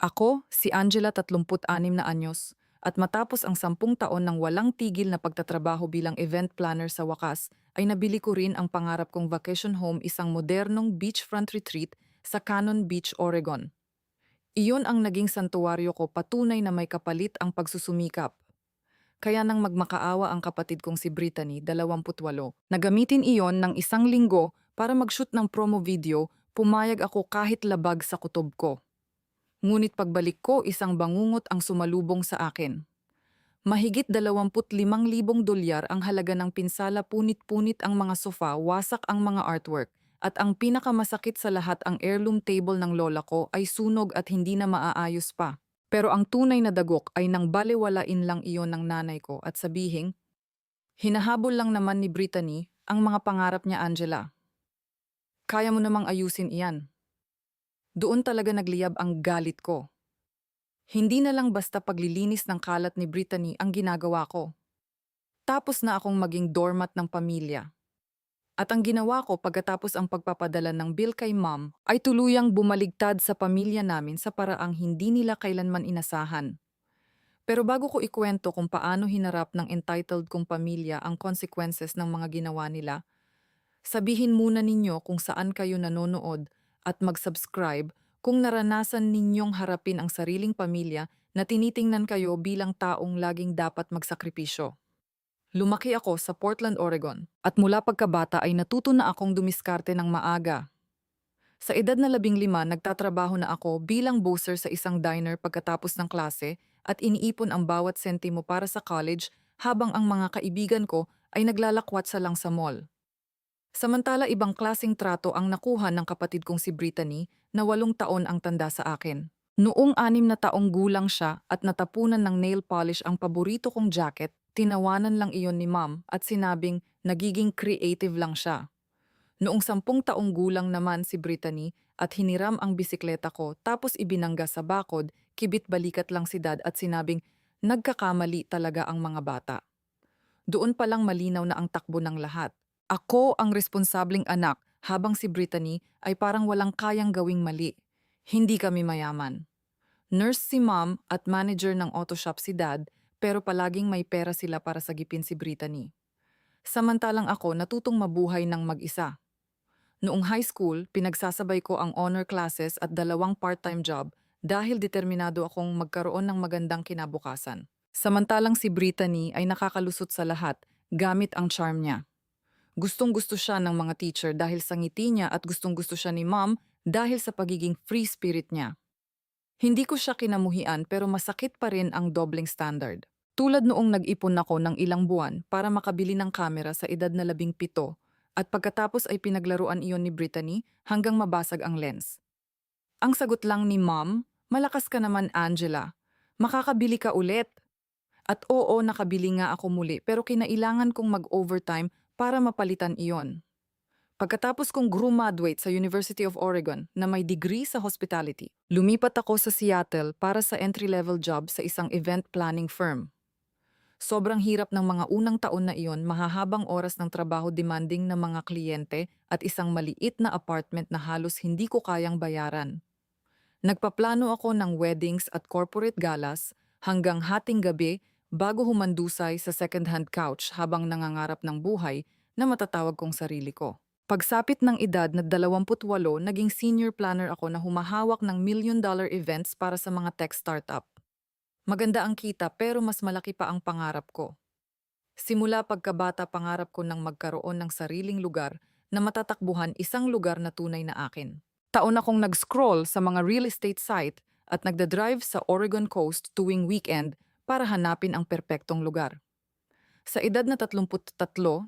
Ako, si Angela 36 na anyos, at matapos ang 10 taon ng walang tigil na pagtatrabaho bilang event planner sa wakas, ay nabili ko rin ang pangarap kong vacation home, isang modernong beachfront retreat sa Cannon Beach, Oregon. Iyon ang naging santuwaryo ko, patunay na may kapalit ang pagsusumikap. Kaya nang magmakaawa ang kapatid kong si Brittany, 28, na gamitin iyon ng 1 linggo para mag-shoot ng promo video, pumayag ako kahit labag sa kutob ko. Ngunit pagbalik ko, isang bangungot ang sumalubong sa akin. Mahigit $25,000 ang halaga ng pinsala, punit-punit ang mga sofa, wasak ang mga artwork, at ang pinakamasakit sa lahat, ang heirloom table ng lola ko ay sunog at hindi na maaayos pa. Pero ang tunay na dagok ay nang balewalain lang iyon ng nanay ko at sabihing, hinahabol lang naman ni Brittany ang mga pangarap niya, Angela. Kaya mo namang ayusin iyan. Doon talaga nagliyab ang galit ko. Hindi na lang basta paglilinis ng kalat ni Brittany ang ginagawa ko. Tapos na akong maging doormat ng pamilya. At ang ginawa ko pagkatapos ang pagpapadala ng bill kay mom ay tuluyang bumaligtad sa pamilya namin sa paraang hindi nila kailanman inasahan. Pero bago ko ikwento kung paano hinarap ng entitled kong pamilya ang consequences ng mga ginawa nila, sabihin muna ninyo kung saan kayo nanonood at mag-subscribe kung naranasan ninyong harapin ang sariling pamilya na tinitingnan kayo bilang taong laging dapat magsakripisyo. Lumaki ako sa Portland, Oregon, at mula pagkabata ay natuto na akong dumiskarte ng maaga. Sa edad na 15, nagtatrabaho na ako bilang busser sa isang diner pagkatapos ng klase at iniipon ang bawat sentimo para sa college, habang ang mga kaibigan ko ay naglalakwatsa lang sa mall. Samantala, ibang klaseng trato ang nakuha ng kapatid kong si Brittany, na 8 taon ang tanda sa akin. Noong 6 na taong gulang siya at natapunan ng nail polish ang paborito kong jacket, tinawanan lang iyon ni mom at sinabing nagiging creative lang siya. Noong 10 taong gulang naman si Brittany at hiniram ang bisikleta ko tapos ibinangga sa bakod, kibit balikat lang si dad at sinabing nagkakamali talaga ang mga bata. Doon palang malinaw na ang takbo ng lahat. Ako ang responsabling anak, habang si Brittany ay parang walang kayang gawing mali. Hindi kami mayaman. Nurse si mom at manager ng auto shop si dad, pero palaging may pera sila para sagipin si Brittany. Samantalang ako natutong mabuhay ng mag-isa. Noong high school, pinagsasabay ko ang honor classes at 2 part-time job dahil determinado akong magkaroon ng magandang kinabukasan. Samantalang si Brittany ay nakakalusot sa lahat gamit ang charm niya. Gustong-gusto siya ng mga teacher dahil sa ngiti niya at gustong-gusto siya ni mom dahil sa pagiging free spirit niya. Hindi ko siya kinamuhian, pero masakit pa rin ang dobleng standard. Tulad noong nag-ipon ako ng ilang buwan para makabili ng kamera sa edad na 17 at pagkatapos ay pinaglaruan iyon ni Brittany hanggang mabasag ang lens. Ang sagot lang ni mom, malakas ka naman, Angela. Makakabili ka ulit. At oo, nakabili nga ako muli, pero kinailangan kong mag-overtime para mapalitan iyon. Pagkatapos kong graduate sa University of Oregon na may degree sa hospitality, lumipat ako sa Seattle para sa entry-level job sa isang event planning firm. Sobrang hirap ng mga unang taon na iyon, mahahabang oras ng trabaho, demanding ng mga kliyente at isang maliit na apartment na halos hindi ko kayang bayaran. Nagpaplano ako ng weddings at corporate galas hanggang hating gabi bago humandusay sa second-hand couch habang nangangarap ng buhay na matatawag kong sarili ko. Pagsapit ng edad na 28, naging senior planner ako na humahawak ng $1 million events para sa mga tech startup. Maganda ang kita, pero mas malaki pa ang pangarap ko. Simula pagkabata, pangarap ko ng magkaroon ng sariling lugar na matatakbuhan, isang lugar na tunay na akin. Taon akong nag-scroll sa mga real estate site at nagda-drive sa Oregon coast tuwing weekend para hanapin ang perpektong lugar. Sa edad na 33,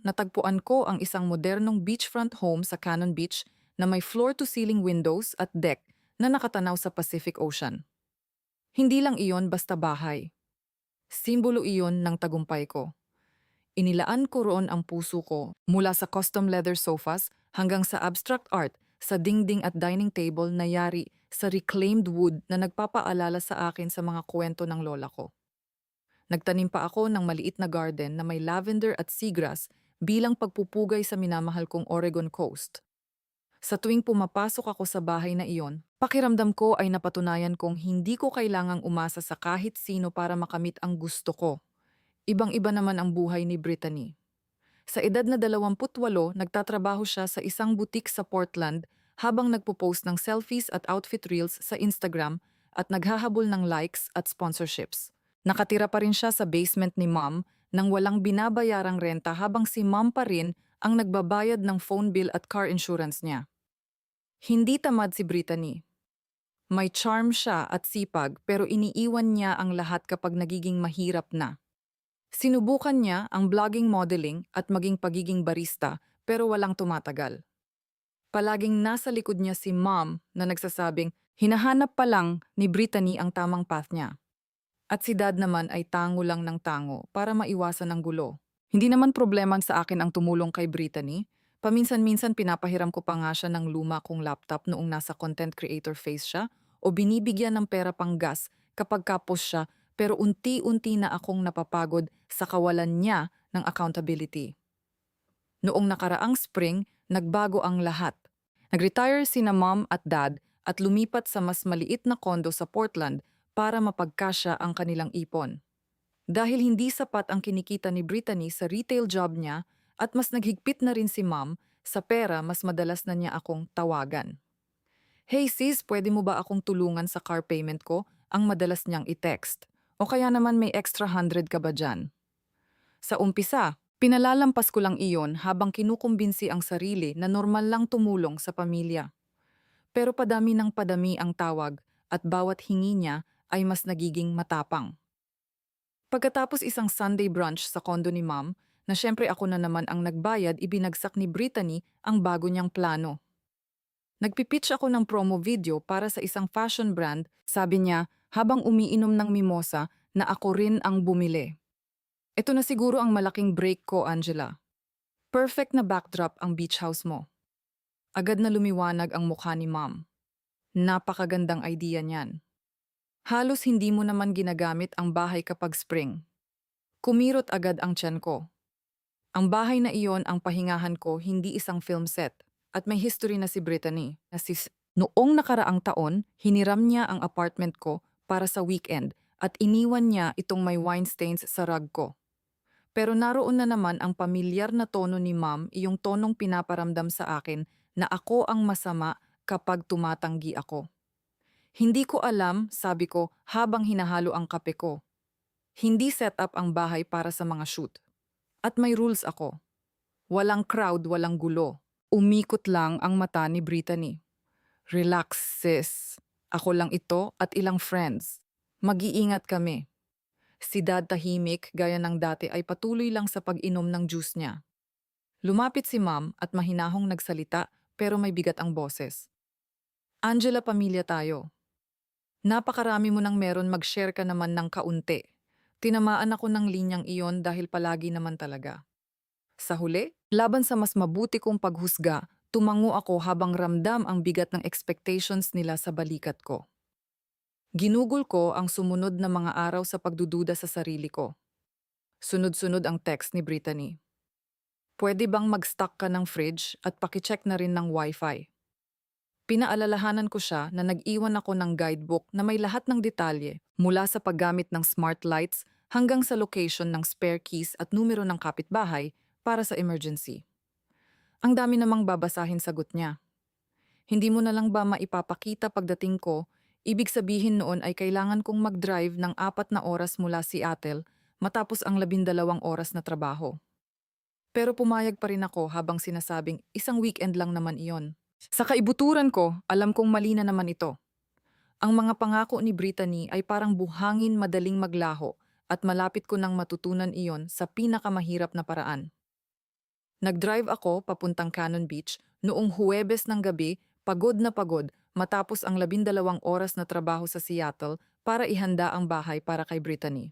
natagpuan ko ang isang modernong beachfront home sa Cannon Beach na may floor-to-ceiling windows at deck na nakatanaw sa Pacific Ocean. Hindi lang iyon basta bahay. Simbolo iyon ng tagumpay ko. Inilaan ko roon ang puso ko, mula sa custom leather sofas hanggang sa abstract art sa dingding at dining table na yari sa reclaimed wood na nagpapaalala sa akin sa mga kwento ng lola ko. Nagtanim pa ako ng maliit na garden na may lavender at seagrass bilang pagpupugay sa minamahal kong Oregon coast. Sa tuwing pumapasok ako sa bahay na iyon, pakiramdam ko ay napatunayan kong hindi ko kailangang umasa sa kahit sino para makamit ang gusto ko. Ibang-iba naman ang buhay ni Brittany. Sa edad na 28, nagtatrabaho siya sa isang butik sa Portland habang nagpo-post ng selfies at outfit reels sa Instagram at naghahabol ng likes at sponsorships. Nakatira pa rin siya sa basement ni mom nang walang binabayarang renta habang si mom pa rin ang nagbabayad ng phone bill at car insurance niya. Hindi tamad si Brittany. May charm siya at sipag pero iniiwan niya ang lahat kapag nagiging mahirap na. Sinubukan niya ang vlogging, modeling at maging pagiging barista pero walang tumatagal. Palaging nasa likod niya si mom na nagsasabing hinahanap pa lang ni Brittany ang tamang path niya. At si dad naman ay tango lang ng tango para maiwasan ang gulo. Hindi naman problema sa akin ang tumulong kay Brittany. Paminsan-minsan pinapahiram ko pa nga siya ng luma kong laptop noong nasa content creator phase siya o binibigyan ng pera pang gas kapag kapos siya pero unti-unti na akong napapagod sa kawalan niya ng accountability. Noong nakaraang spring, nagbago ang lahat. Nag-retire sina mom at dad at lumipat sa mas maliit na kondo sa Portland para mapagkasya ang kanilang ipon. Dahil hindi sapat ang kinikita ni Brittany sa retail job niya at mas naghigpit na rin si mom sa pera, mas madalas na niya akong tawagan. "Hey sis, pwede mo ba akong tulungan sa car payment ko?" ang madalas niyang i-text. O kaya naman may extra 100 ka ba dyan? Sa umpisa, pinalalampas ko lang iyon habang kinukumbinsi ang sarili na normal lang tumulong sa pamilya. Pero padami ng padami ang tawag at bawat hingi niya ay mas nagiging matapang. Pagkatapos isang Sunday brunch sa kondo ni mom, na syempre ako na naman ang nagbayad, ibinagsak ni Brittany ang bago niyang plano. Nagpipitch ako ng promo video para sa isang fashion brand, sabi niya habang umiinom ng mimosa na ako rin ang bumili. Ito na siguro ang malaking break ko, Angela. Perfect na backdrop ang beach house mo. Agad na lumiwanag ang mukha ni mom. Napakagandang idea niyan. Halos hindi mo naman ginagamit ang bahay kapag spring. Kumirot agad ang tiyan ko. Ang bahay na iyon ang pahingahan ko, hindi isang film set. At may history na si Brittany. Noong nakaraang taon, hiniram niya ang apartment ko para sa weekend at iniwan niya itong may wine stains sa rug ko. Pero naroon na naman ang pamilyar na tono ni mom, iyong tonong pinaparamdam sa akin na ako ang masama kapag tumatanggi ako. Hindi ko alam, sabi ko habang hinahalo ang kape ko. Hindi set up ang bahay para sa mga shoot. At may rules ako. Walang crowd, walang gulo. Umikot lang ang mata ni Brittany. "Relax, sis. Ako lang ito at ilang friends. Mag-iingat kami." Si dad tahimik gaya ng dati ay patuloy lang sa pag-inom ng juice niya. Lumapit si mom at mahinahong nagsalita pero may bigat ang boses. "Angela, pamilya tayo. Napakarami mo nang meron, mag-share ka naman ng kaunti." Tinamaan ako ng linyang iyon dahil palagi naman talaga. Sa huli, laban sa mas mabuti kong paghusga, tumango ako habang ramdam ang bigat ng expectations nila sa balikat ko. Ginugol ko ang sumunod na mga araw sa pagdududa sa sarili ko. Sunod-sunod ang text ni Brittany. "Pwede bang mag-stock ka ng fridge at pakicheck na rin ng wifi?" Pinaalalahanan ko siya na nag-iwan ako ng guidebook na may lahat ng detalye mula sa paggamit ng smart lights hanggang sa location ng spare keys at numero ng kapitbahay para sa emergency. Ang dami namang babasahin, sagot niya. "Hindi mo na lang ba maipapakita pagdating ko? Ibig sabihin noon ay kailangan kong mag-drive ng 4 na oras mula Seattle matapos ang 12 oras na trabaho." Pero pumayag pa rin ako habang sinasabing isang weekend lang naman iyon. Sa kaibuturan ko, alam kong mali na naman ito. Ang mga pangako ni Brittany ay parang buhangin, madaling maglaho at malapit ko nang matutunan iyon sa pinakamahirap na paraan. Nag-drive ako papuntang Cannon Beach noong Huwebes ng gabi, pagod na pagod matapos ang 12 oras na trabaho sa Seattle para ihanda ang bahay para kay Brittany.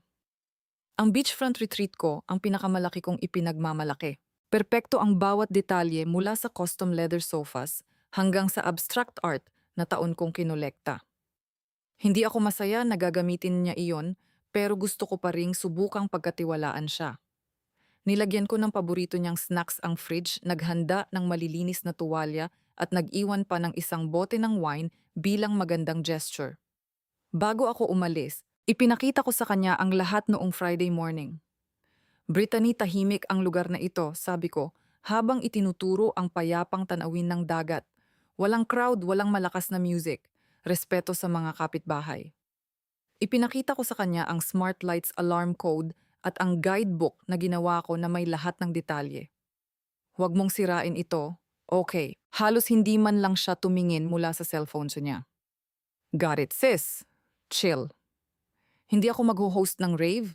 Ang beachfront retreat ko ang pinakamalaki kong ipinagmamalaki. Perpekto ang bawat detalye mula sa custom leather sofas hanggang sa abstract art na taon kong kinolekta. Hindi ako masaya na gagamitin niya iyon, pero gusto ko pa ring subukang pagkatiwalaan siya. Nilagyan ko ng paborito niyang snacks ang fridge, naghanda ng malilinis na tuwalya at nag-iwan pa ng isang bote ng wine bilang magandang gesture. Bago ako umalis, ipinakita ko sa kanya ang lahat noong Friday morning. Brittany, tahimik ang lugar na ito, sabi ko, habang itinuturo ang payapang tanawin ng dagat. Walang crowd, walang malakas na music. Respeto sa mga kapitbahay. Ipinakita ko sa kanya ang smart lights alarm code at ang guidebook na ginawa ko na may lahat ng detalye. Huwag mong sirain ito. Okay. Halos hindi man lang siya tumingin mula sa cellphone niya. Got it, sis. Chill. Hindi ako mag-host ng rave.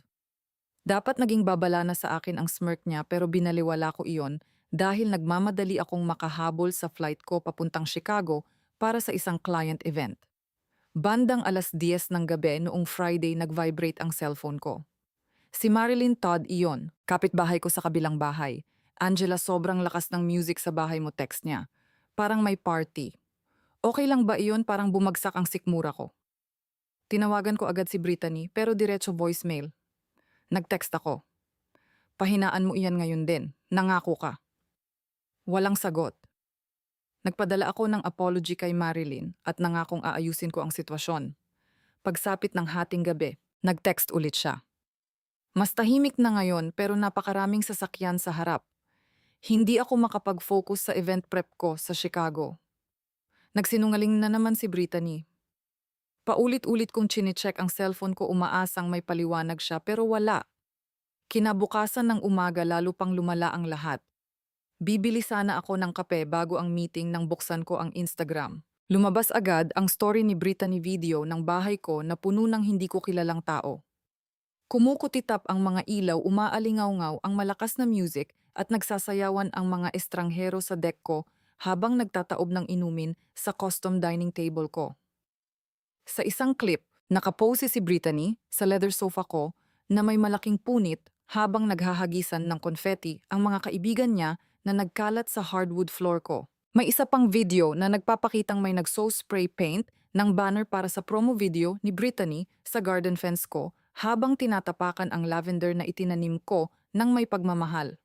Dapat naging babala na sa akin ang smirk niya pero binaliwala ko iyon dahil nagmamadali akong makahabol sa flight ko papuntang Chicago para sa isang client event. Bandang 10:00 ng gabi noong Friday nag-vibrate ang cellphone ko. Si Marilyn Todd iyon, kapitbahay ko sa kabilang bahay. Angela, sobrang lakas ng music sa bahay mo, text niya. Parang may party. Okay lang ba iyon, parang bumagsak ang sikmura ko? Tinawagan ko agad si Brittany pero diretso voicemail. Nag-text ako. Pahinaan mo iyan ngayon din. Nangako ka. Walang sagot. Nagpadala ako ng apology kay Marilyn at nangakong aayusin ko ang sitwasyon. Pagsapit ng hating gabi, nag-text ulit siya. Mas tahimik na ngayon pero napakaraming sasakyan sa harap. Hindi ako makapag-focus sa event prep ko sa Chicago. Nagsinungaling na naman si Brittany. Paulit-ulit kong chinecheck ang cellphone ko, umaasang may paliwanag siya pero wala. Kinabukasan ng umaga lalo pang lumala ang lahat. Bibili sana ako ng kape bago ang meeting nang buksan ko ang Instagram. Lumabas agad ang story ni Brittany video ng bahay ko na puno ng hindi ko kilalang tao. Kumukutitap ang mga ilaw, umaalingaw-ngaw ang malakas na music at nagsasayawan ang mga estranghero sa deck ko habang nagtataob ng inumin sa custom dining table ko. Sa isang clip, nakapose si Brittany sa leather sofa ko na may malaking punit habang naghahagisan ng confetti ang mga kaibigan niya na nagkalat sa hardwood floor ko. May isa pang video na nagpapakitang may nagso-spray paint ng banner para sa promo video ni Brittany sa garden fence ko habang tinatapakan ang lavender na itinanim ko ng may pagmamahal.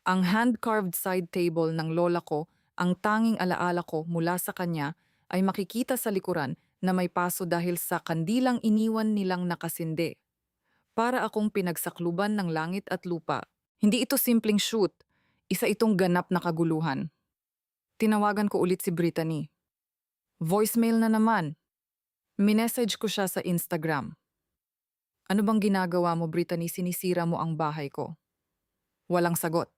Ang hand-carved side table ng lola ko, ang tanging alaala ko mula sa kanya, ay makikita sa likuran na may paso dahil sa kandilang iniwan nilang nakasindi. Para akong pinagsakluban ng langit at lupa. Hindi ito simpleng shoot, isa itong ganap na kaguluhan. Tinawagan ko ulit si Brittany. Voicemail na naman. Minessage ko siya sa Instagram. Ano bang ginagawa mo, Brittany? Sinisira mo ang bahay ko. Walang sagot.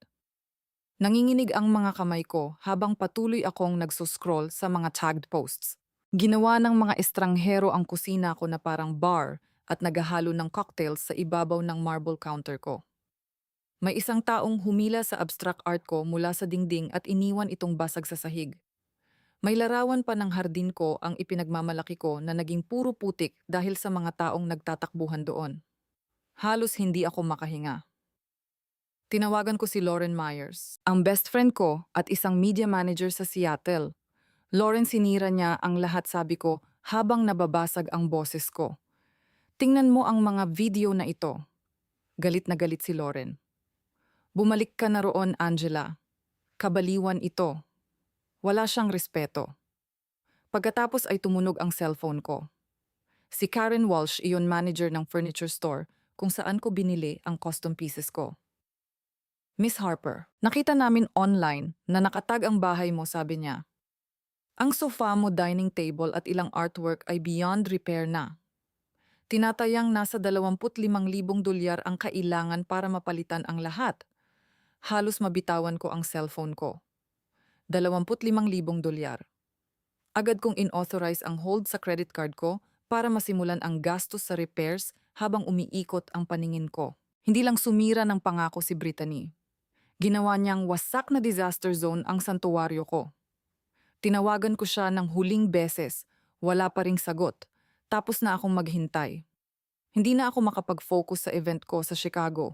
Nanginginig ang mga kamay ko habang patuloy akong nagsuscroll sa mga tagged posts. Ginawa ng mga estranghero ang kusina ko na parang bar at naghahalo ng cocktails sa ibabaw ng marble counter ko. May isang taong humila sa abstract art ko mula sa dingding at iniwan itong basag sa sahig. May larawan pa ng hardin ko ang ipinagmamalaki ko na naging puro putik dahil sa mga taong nagtatakbuhan doon. Halos hindi ako makahinga. Tinawagan ko si Lauren Myers, ang best friend ko at isang media manager sa Seattle. Lauren, sinira niya ang lahat, sabi ko habang nababasag ang boses ko. Tingnan mo ang mga video na ito. Galit na galit si Lauren. Bumalik ka na roon, Angela. Kabaliwan ito. Wala siyang respeto. Pagkatapos ay tumunog ang cellphone ko. Si Karen Walsh, iyon manager ng furniture store kung saan ko binili ang custom pieces ko. Miss Harper, nakita namin online na nakatag ang bahay mo, sabi niya. Ang sofa mo, dining table at ilang artwork ay beyond repair na. Tinatayang nasa $25,000 ang kailangan para mapalitan ang lahat. Halos mabitawan ko ang cellphone ko. $25,000. Agad kong in-authorize ang hold sa credit card ko para masimulan ang gastos sa repairs habang umiikot ang paningin ko. Hindi lang sumira ng pangako si Brittany. Ginawa niyang wasak na disaster zone ang santuwaryo ko. Tinawagan ko siya ng huling beses, wala pa ring sagot. Tapos na akong maghintay. Hindi na ako makapag-focus sa event ko sa Chicago.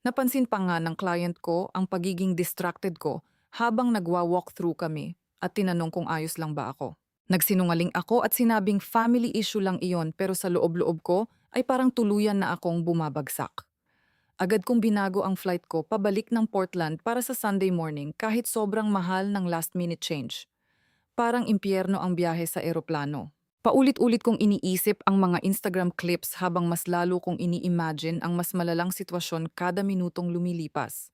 Napansin pa nga ng client ko ang pagiging distracted ko habang nagwa-walkthrough kami at tinanong kung ayos lang ba ako. Nagsinungaling ako at sinabing family issue lang iyon pero sa loob-loob ko ay parang tuluyan na akong bumabagsak. Agad kong binago ang flight ko pabalik ng Portland para sa Sunday morning kahit sobrang mahal ng last-minute change. Parang impyerno ang biyahe sa eroplano. Paulit-ulit kong iniisip ang mga Instagram clips habang mas lalo kong ini-imagine ang mas malalang sitwasyon kada minutong lumilipas.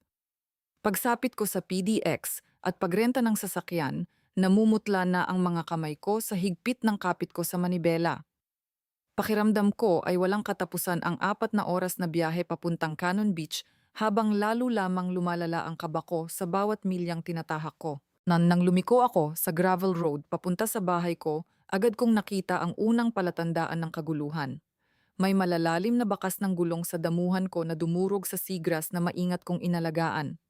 Pagsapit ko sa PDX at pagrenta ng sasakyan, namumutla na ang mga kamay ko sa higpit ng kapit ko sa manibela. Pakiramdam ko ay walang katapusan ang 4 na oras na biyahe papuntang Cannon Beach habang lalo lamang lumalala ang kaba ko sa bawat milyang tinatahak ko. Nang lumiko ako sa gravel road papunta sa bahay ko, agad kong nakita ang unang palatandaan ng kaguluhan. May malalalim na bakas ng gulong sa damuhan ko na dumurog sa seagrass na maingat kong inalagaan.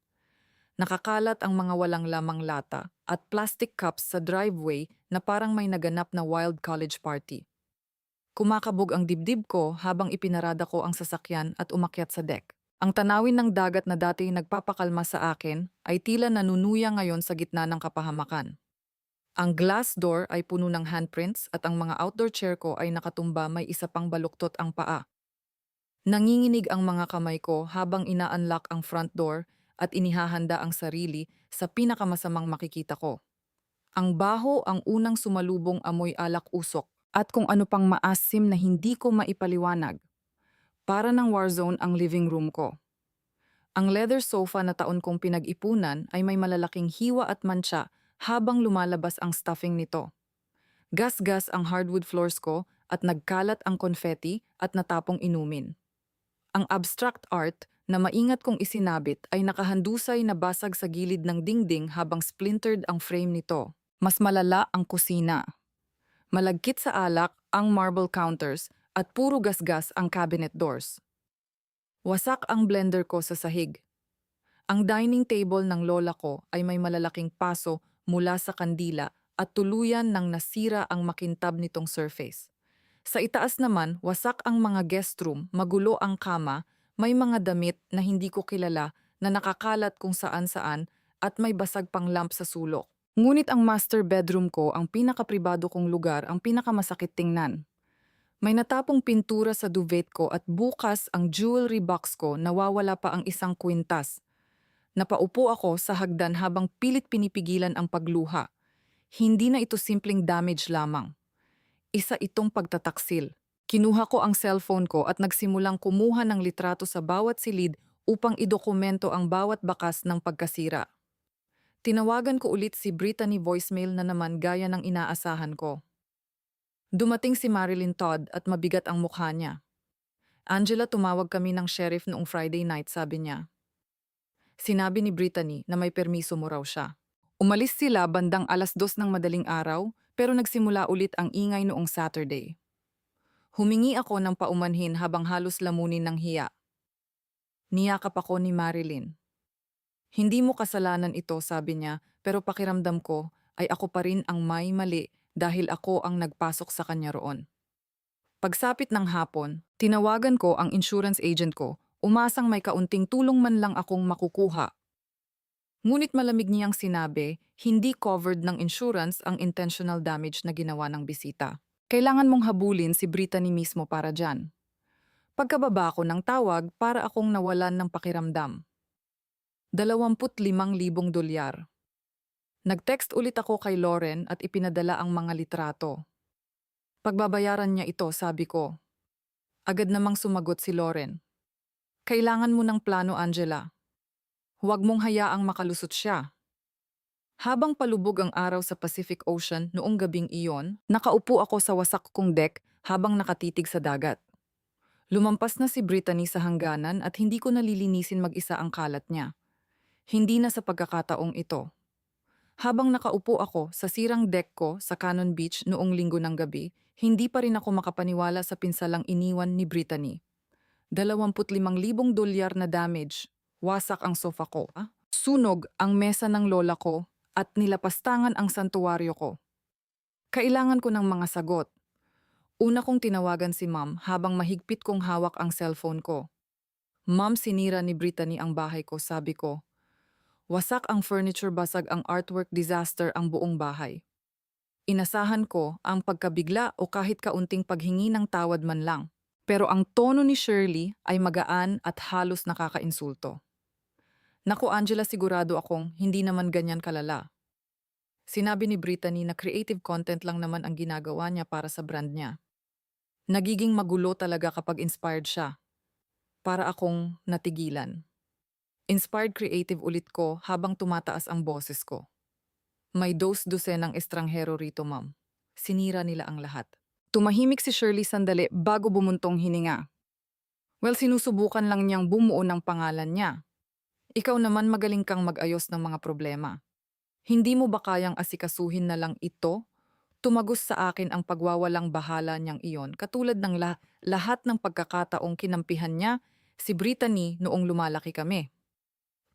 Nakakalat ang mga walang lamang lata at plastic cups sa driveway na parang may naganap na wild college party. Kumakabog ang dibdib ko habang ipinarada ko ang sasakyan at umakyat sa deck. Ang tanawin ng dagat na dati nagpapakalma sa akin ay tila nanunuya ngayon sa gitna ng kapahamakan. Ang glass door ay puno ng handprints at ang mga outdoor chair ko ay nakatumba may isa pang baluktot ang paa. Nanginginig ang mga kamay ko habang ina-unlock ang front door at inihahanda ang sarili sa pinakamasamang makikita ko. Ang baho ang unang sumalubong amoy alak-usok at kung ano pang maasim na hindi ko maipaliwanag. Para ng war zone ang living room ko. Ang leather sofa na taon kong pinag-ipunan ay may malalaking hiwa at mantsa habang lumalabas ang stuffing nito. Gas-gas ang hardwood floors ko at nagkalat ang confetti at natapong inumin. Ang abstract art na maingat kong isinabit ay nakahandusay na basag sa gilid ng dingding habang splintered ang frame nito. Mas malala ang kusina. Malagkit sa alak ang marble counters at puro gasgas ang cabinet doors. Wasak ang blender ko sa sahig. Ang dining table ng lola ko ay may malalaking paso mula sa kandila at tuluyan nang nasira ang makintab nitong surface. Sa itaas naman, wasak ang mga guest room, magulo ang kama, may mga damit na hindi ko kilala na nakakalat kung saan-saan at may basag pang lamp sa sulok. Ngunit ang master bedroom ko, ang pinakapribado kong lugar, ang pinakamasakit tingnan. May natapong pintura sa duvet ko at bukas ang jewelry box ko nawawala pa ang isang kwintas. Napaupo ako sa hagdan habang pilit pinipigilan ang pagluha. Hindi na ito simpleng damage lamang. Isa itong pagtataksil. Kinuha ko ang cellphone ko at nagsimulang kumuha ng litrato sa bawat silid upang idokumento ang bawat bakas ng pagkasira. Tinawagan ko ulit si Brittany voicemail na naman gaya ng inaasahan ko. Dumating si Marilyn Todd at mabigat ang mukha niya. Angela, tumawag kami ng sheriff noong Friday night, sabi niya. Sinabi ni Brittany na may permiso mo raw siya. Umalis sila bandang 2:00 ng madaling araw pero nagsimula ulit ang ingay noong Saturday. Humingi ako ng paumanhin habang halos lamunin ng hiya. Niyakap ako ni Marilyn. Hindi mo kasalanan ito, sabi niya, pero pakiramdam ko ay ako pa rin ang may mali dahil ako ang nagpasok sa kanya roon. Pagsapit ng hapon, tinawagan ko ang insurance agent ko, umasang may kaunting tulong man lang akong makukuha. Ngunit malamig niyang sinabi, hindi covered ng insurance ang intentional damage na ginawa ng bisita. Kailangan mong habulin si Brittany mismo para dyan. Pagkababa ko ng tawag, para akong nawalan ng pakiramdam. $25,000. Nag-text ulit ako kay Lauren at ipinadala ang mga litrato. Pagbabayaran niya ito, sabi ko. Agad namang sumagot si Lauren. Kailangan mo ng plano, Angela. Huwag mong hayaang makalusot siya. Habang palubog ang araw sa Pacific Ocean noong gabing iyon, nakaupo ako sa wasak kong deck habang nakatitig sa dagat. Lumampas na si Brittany sa hangganan at hindi ko nalilinisin mag-isa ang kalat niya. Hindi na sa pagkakataong ito. Habang nakaupo ako sa sirang deck ko sa Cannon Beach noong Linggo ng gabi, hindi pa rin ako makapaniwala sa pinsalang iniwan ni Brittany. $25,000 na damage. Wasak ang sofa ko. Sunog ang mesa ng lola ko at nilapastangan ang santuwaryo ko. Kailangan ko ng mga sagot. Una kong tinawagan si Ma'am habang mahigpit kong hawak ang cellphone ko. Ma'am, sinira ni Brittany ang bahay ko, sabi ko. Wasak ang furniture, basag ang artwork, disaster ang buong bahay. Inasahan ko ang pagkabigla o kahit kaunting paghingi ng tawad man lang. Pero ang tono ni Shirley ay magaan at halos nakakainsulto. Naku Angela, sigurado akong hindi naman ganyan kalala. Sinabi ni Brittany na creative content lang naman ang ginagawa niya para sa brand niya. Nagiging magulo talaga kapag inspired siya. Para akong natigilan. Inspired creative ulit ko habang tumataas ang boses ko. May dos-dosenang estranghero rito, ma'am. Sinira nila ang lahat. Tumahimik si Shirley sandali bago bumuntong hininga. Well, sinusubukan lang niyang bumuo ng pangalan niya. Ikaw naman magaling kang mag-ayos ng mga problema. Hindi mo ba kayang asikasuhin na lang ito? Tumagos sa akin ang pagwawalang bahala niyang iyon katulad ng lahat ng pagkakataong kinampihan niya si Brittany noong lumalaki kami.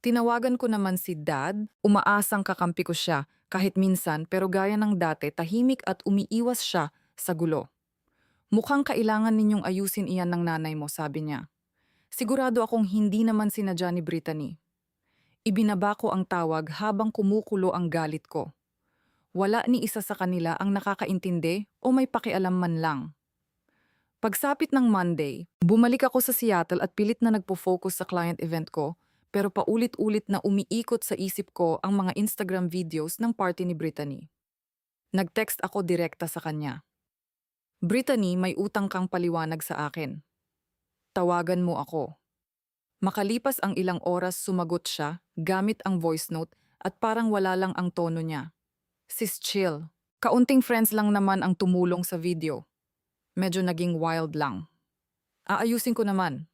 Tinawagan ko naman si Dad, umaasang kakampi ko siya kahit minsan pero gaya ng dati tahimik at umiiwas siya sa gulo. Mukhang kailangan ninyong ayusin iyan ng nanay mo, sabi niya. Sigurado akong hindi naman sinadya ni Brittany. Ibinaba ko ang tawag habang kumukulo ang galit ko. Wala ni isa sa kanila ang nakakaintindi o may pakialam man lang. Pagsapit ng Monday, bumalik ako sa Seattle at pilit na nagpo-focus sa client event ko, pero paulit-ulit na umiikot sa isip ko ang mga Instagram videos ng party ni Brittany. Nag-text ako direkta sa kanya. Brittany, may utang kang paliwanag sa akin. Tawagan mo ako. Makalipas ang ilang oras sumagot siya gamit ang voice note at parang wala lang ang tono niya. Sis, chill. Kaunting friends lang naman ang tumulong sa video. Medyo naging wild lang. Aayusin ko naman.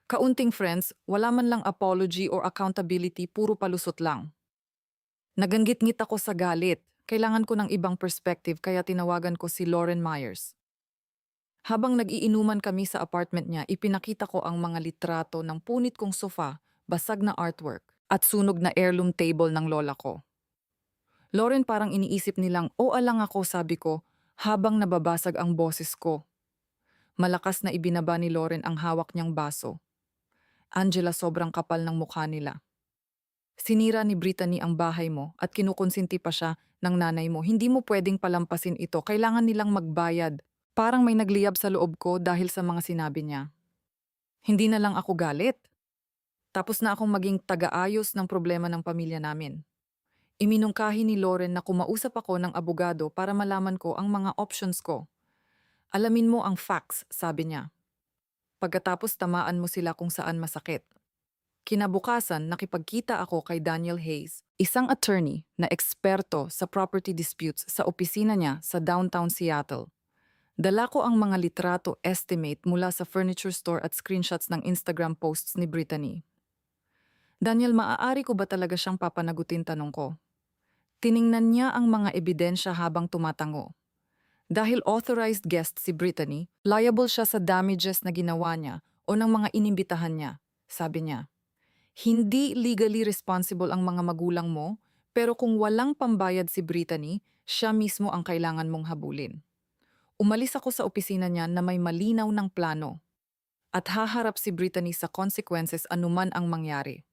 Kaunting friends, wala man lang apology or accountability, puro palusot lang. Naganggit-ngit ako sa galit. Kailangan ko ng ibang perspective kaya tinawagan ko si Lauren Myers. Habang nag-iinuman kami sa apartment niya, ipinakita ko ang mga litrato ng punit kong sofa, basag na artwork, at sunog na heirloom table ng lola ko. Lauren, parang iniisip nilang o alang ako, sabi ko, habang nababasag ang boses ko. Malakas na ibinaba ni Lauren ang hawak niyang baso. Angela, sobrang kapal ng mukha nila. Sinira ni Brittany ang bahay mo at kinukonsinti pa siya ng nanay mo. Hindi mo pwedeng palampasin ito. Kailangan nilang magbayad. Parang may nagliyab sa loob ko dahil sa mga sinabi niya. Hindi na lang ako galit. Tapos na akong maging taga-ayos ng problema ng pamilya namin. Iminungkahi ni Lauren na kumausap ako ng abogado para malaman ko ang mga options ko. Alamin mo ang facts, sabi niya. Pagkatapos tamaan mo sila kung saan masakit. Kinabukasan, nakipagkita ako kay Daniel Hayes, isang attorney na eksperto sa property disputes sa opisina niya sa downtown Seattle. Dala ko ang mga litrato estimate mula sa furniture store at screenshots ng Instagram posts ni Brittany. Daniel, maaari ko ba talaga siyang papanagutin, tanong ko. Tiningnan niya ang mga ebidensya habang tumatango. Dahil authorized guest si Brittany, liable siya sa damages na ginawa niya o ng mga inimbitahan niya, sabi niya. Hindi legally responsible ang mga magulang mo, pero kung walang pambayad si Brittany, siya mismo ang kailangan mong habulin. Umalis ako sa opisina niya na may malinaw ng plano. At haharap si Brittany sa consequences anuman ang mangyari.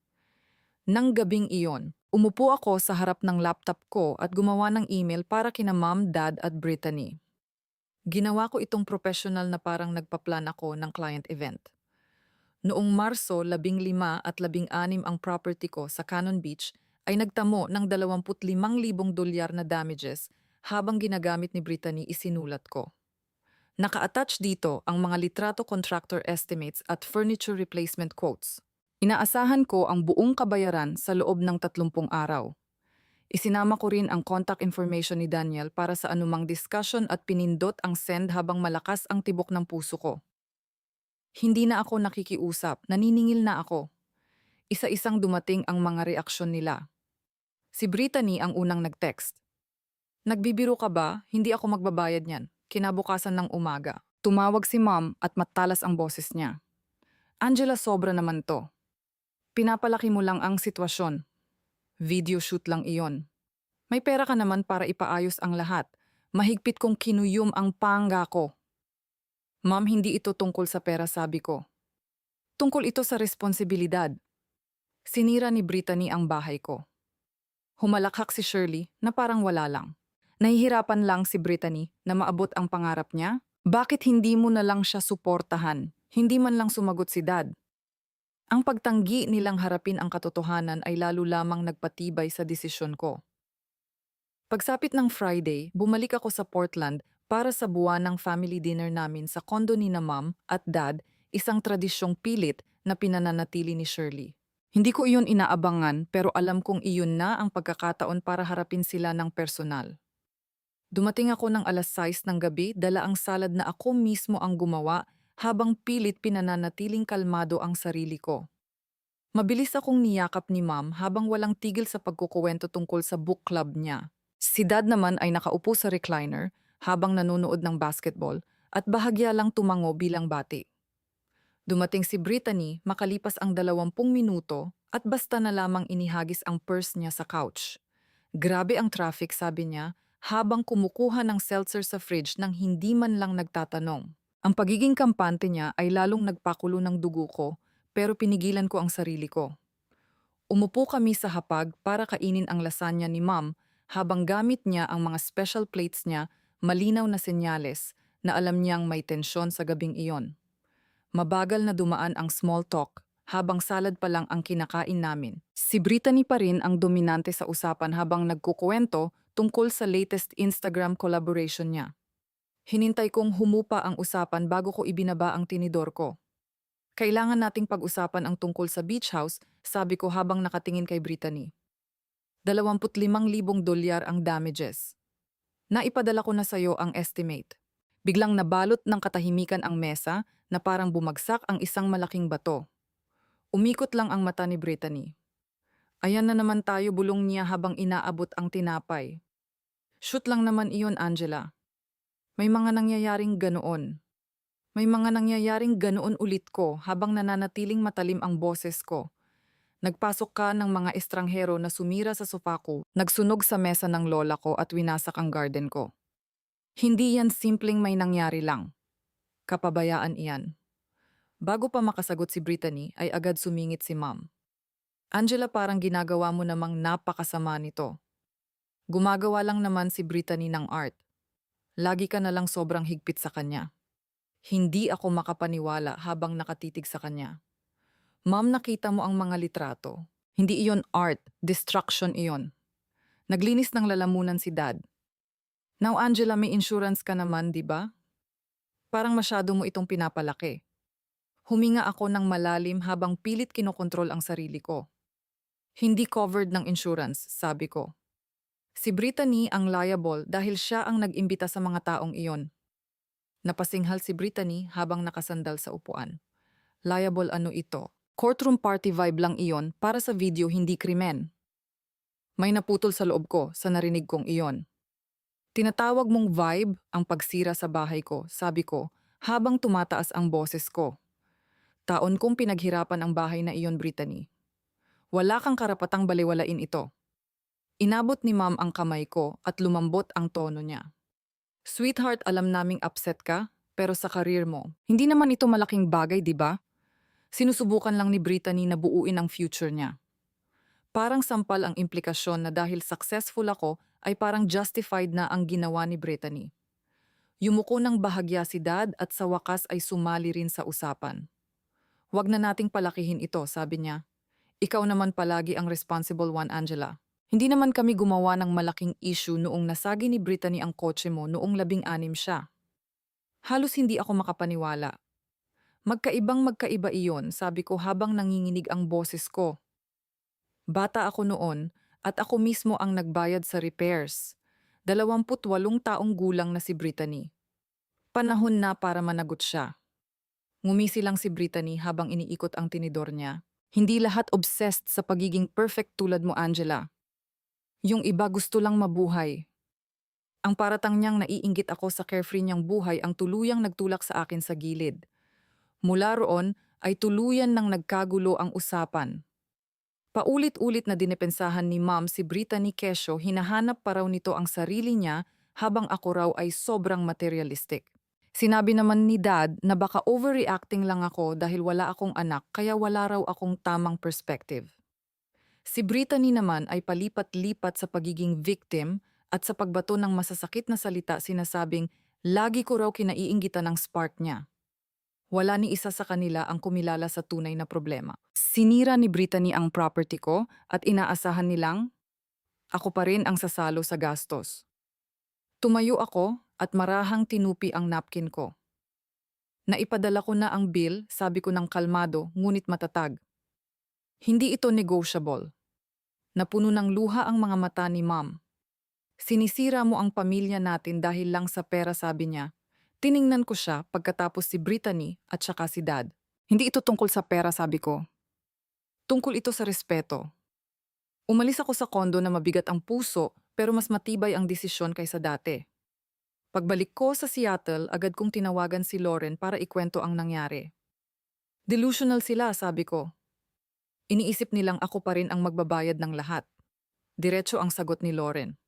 Nang gabing iyon, umupo ako sa harap ng laptop ko at gumawa ng email para kina Mom, Dad at Brittany. Ginawa ko itong professional na parang nagpaplan ako ng client event. Noong Marso 15 at 16 ang property ko sa Cannon Beach ay nagtamo ng $25,000 na damages habang ginagamit ni Brittany, isinulat ko. Naka-attach dito ang mga litrato contractor estimates at furniture replacement quotes. Inaasahan ko ang buong kabayaran sa loob ng 30 araw. Isinama ko rin ang contact information ni Daniel para sa anumang discussion at pinindot ang send habang malakas ang tibok ng puso ko. Hindi na ako nakikiusap, naniningil na ako. Isa-isang dumating ang mga reaksyon nila. Si Brittany ang unang nag-text. Nagbibiro ka ba? Hindi ako magbabayad niyan. Kinabukasan ng umaga. Tumawag si Mom at matalas ang boses niya. Angela, sobra naman to. Pinapalaki mo lang ang sitwasyon. Video shoot lang iyon. May pera ka naman para ipaayos ang lahat. Mahigpit kong kinuyom ang pangga ko. Ma'am, hindi ito tungkol sa pera, sabi ko. Tungkol ito sa responsibilidad. Sinira ni Brittany ang bahay ko. Humalakhak si Shirley na parang wala lang. Nahihirapan lang si Brittany na maabot ang pangarap niya Bakit hindi mo na lang siya suportahan? Hindi man lang sumagot si Dad. Ang pagtanggi nilang harapin ang katotohanan ay lalo lamang nagpatibay sa desisyon ko. Pagsapit ng Friday, bumalik ako sa Portland para sa buwanang family dinner namin sa kondo ni na Mom at Dad, isang tradisyong pilit na pinananatili ni Shirley. Hindi ko iyon inaabangan pero alam kong iyon na ang pagkakataon para harapin sila ng personal. Dumating ako ng 6:00 ng gabi, dala ang salad na ako mismo ang gumawa habang pilit pinananatiling kalmado ang sarili ko. Mabilis akong niyakap ni Ma'am habang walang tigil sa pagkukuwento tungkol sa book club niya. Si Dad naman ay nakaupo sa recliner habang nanonood ng basketball at bahagya lang tumango bilang bati. Dumating si Brittany makalipas ang 20 minuto at basta na lamang inihagis ang purse niya sa couch. Grabe ang traffic, sabi niya, habang kumukuha ng seltzer sa fridge nang hindi man lang nagtatanong. Ang pagiging kampante niya ay lalong nagpakulo ng dugo ko, pero pinigilan ko ang sarili ko. Umupo kami sa hapag para kainin ang lasagna ni Mom habang gamit niya ang mga special plates niya, malinaw na senyales na alam niyang may tensyon sa gabing iyon. Mabagal na dumaan ang small talk habang salad pa lang ang kinakain namin. Si Brittany pa rin ang dominante sa usapan habang nagkukuwento tungkol sa latest Instagram collaboration niya. Hinintay kong humupa ang usapan bago ko ibinaba ang tinidor ko. Kailangan nating pag-usapan ang tungkol sa beach house, sabi ko habang nakatingin kay Brittany. $25,000 ang damages. Naipadala ko na sa'yo ang estimate. Biglang nabalot ng katahimikan ang mesa na parang bumagsak ang isang malaking bato. Umikot lang ang mata ni Brittany. Ayan na naman tayo, bulong niya habang inaabot ang tinapay. Shoot lang naman iyon, Angela. May mga nangyayaring ganoon. May mga nangyayaring ganoon ulit ko habang nananatiling matalim ang boses ko. Nagpasok ka ng mga estranghero na sumira sa sofa ko, nagsunog sa mesa ng lola ko at winasak ang garden ko. Hindi yan simpleng may nangyari lang. Kapabayaan iyan. Bago pa makasagot si Brittany ay agad sumingit si Mom. Angela, parang ginagawa mo namang napakasama nito. Gumagawa lang naman si Brittany ng art. Lagi ka na lang sobrang higpit sa kanya. Hindi ako makapaniwala habang nakatitig sa kanya. Ma'am, nakita mo ang mga litrato. Hindi iyon art, distraction iyon. Naglinis ng lalamunan si Dad. Now Angela, may insurance ka naman, di ba? Parang masyado mo itong pinapalaki. Huminga ako ng malalim habang pilit kinokontrol ang sarili ko. Hindi covered ng insurance, sabi ko. Si Brittany ang liable dahil siya ang nag-imbita sa mga taong iyon. Napasinghal si Brittany habang nakasandal sa upuan. Liable ano ito? Courtroom party vibe lang iyon para sa video, hindi krimen. May naputol sa loob ko sa narinig kong iyon. Tinatawag mong vibe ang pagsira sa bahay ko, sabi ko, habang tumataas ang boses ko. Taon kong pinaghirapan ang bahay na iyon, Brittany. Wala kang karapatang baliwalain ito. Inabot ni Ma'am ang kamay ko at lumambot ang tono niya. Sweetheart, alam naming upset ka, pero sa karir mo, hindi naman ito malaking bagay, di ba? Sinusubukan lang ni Brittany na buuin ang future niya. Parang sampal ang implikasyon na dahil successful ako ay parang justified na ang ginawa ni Brittany. Yumuko ng bahagya si Dad at sa wakas ay sumali rin sa usapan. Huwag na nating palakihin ito, sabi niya. Ikaw naman palagi ang responsible one, Angela. Hindi naman kami gumawa ng malaking issue noong nasagi ni Brittany ang kotse mo noong 16 siya. Halos hindi ako makapaniwala. Magkaiba iyon, sabi ko habang nanginginig ang boses ko. Bata ako noon at ako mismo ang nagbayad sa repairs. 28 taong gulang na si Brittany. Panahon na para managot siya. Ngumisi lang si Brittany habang iniikot ang tinidor niya. Hindi lahat obsessed sa pagiging perfect tulad mo, Angela. Yung iba gusto lang mabuhay. Ang paratang niyang naiinggit ako sa carefree niyang buhay ang tuluyang nagtulak sa akin sa gilid. Mula roon ay tuluyan nang nagkagulo ang usapan. Paulit-ulit na dinepensahan ni Ma'am si Brittany Kesho, hinahanap pa raw nito ang sarili niya habang ako raw ay sobrang materialistic. Sinabi naman ni Dad na baka overreacting lang ako dahil wala akong anak kaya wala raw akong tamang perspective. Si Brittany naman ay palipat-lipat sa pagiging victim at sa pagbato ng masasakit na salita, sinasabing Lagi ko raw kinaiinggitan ng spark niya. Wala ni isa sa kanila ang kumilala sa tunay na problema. Sinira ni Brittany ang property ko at inaasahan nilang ako pa rin ang sasalo sa gastos. Tumayo ako at marahang tinupi ang napkin ko. Naipadala ko na ang bill, sabi ko ng kalmado ngunit matatag. Hindi ito negotiable. Napuno ng luha ang mga mata ni Ma'am. Sinisira mo ang pamilya natin dahil lang sa pera, sabi niya. Tiningnan ko siya pagkatapos si Brittany at saka si Dad. Hindi ito tungkol sa pera, sabi ko. Tungkol ito sa respeto. Umalis ako sa kondo na mabigat ang puso pero mas matibay ang desisyon kaysa dati. Pagbalik ko sa Seattle, agad kong tinawagan si Lauren para ikwento ang nangyari. Delusional sila, sabi ko. Iniisip nilang ako pa rin ang magbabayad ng lahat. Diretso ang sagot ni Lauren.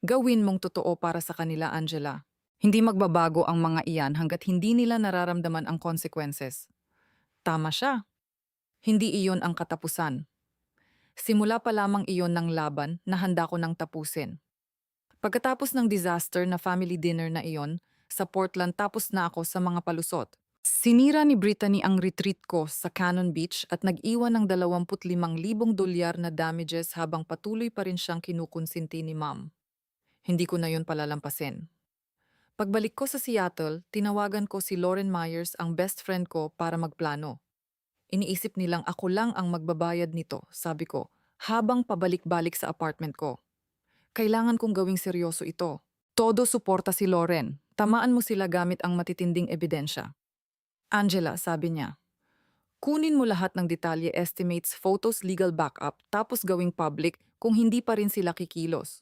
Gawin mong totoo para sa kanila, Angela. Hindi magbabago ang mga iyan hanggat hindi nila nararamdaman ang consequences. Tama siya. Hindi iyon ang katapusan. Simula pa lamang iyon ng laban na handa ko nang tapusin. Pagkatapos ng disaster na family dinner na iyon, sa Portland tapos na ako sa mga palusot. Sinira ni Brittany ang retreat ko sa Cannon Beach at nag-iwan ng $25,000 na damages habang patuloy pa rin siyang kinukonsinti ni Ma'am. Hindi ko na yun palalampasin. Pagbalik ko sa Seattle, tinawagan ko si Lauren Myers, ang best friend ko, para magplano. Iniisip nilang ako lang ang magbabayad nito, sabi ko, habang pabalik-balik sa apartment ko. Kailangan kong gawing seryoso ito. Todo suporta si Lauren. Tamaan mo sila gamit ang matitinding ebidensya. Angela, sabi niya, kunin mo lahat ng detalye, estimates, photos, legal backup, tapos gawing public kung hindi pa rin sila kikilos.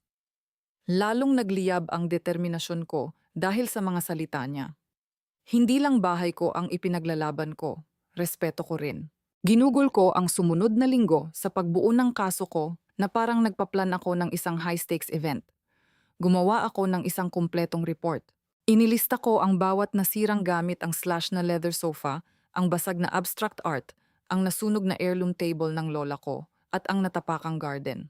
Lalong nagliyab ang determinasyon ko dahil sa mga salita niya. Hindi lang bahay ko ang ipinaglalaban ko, respeto ko rin. Ginugol ko ang sumunod na linggo sa pagbuo ng kaso ko na parang nagpaplan ako ng isang high-stakes event. Gumawa ako ng isang kumpletong report. Inilista ko ang bawat nasirang gamit, ang slash na leather sofa, ang basag na abstract art, ang nasunog na heirloom table ng lola ko, at ang natapakang garden.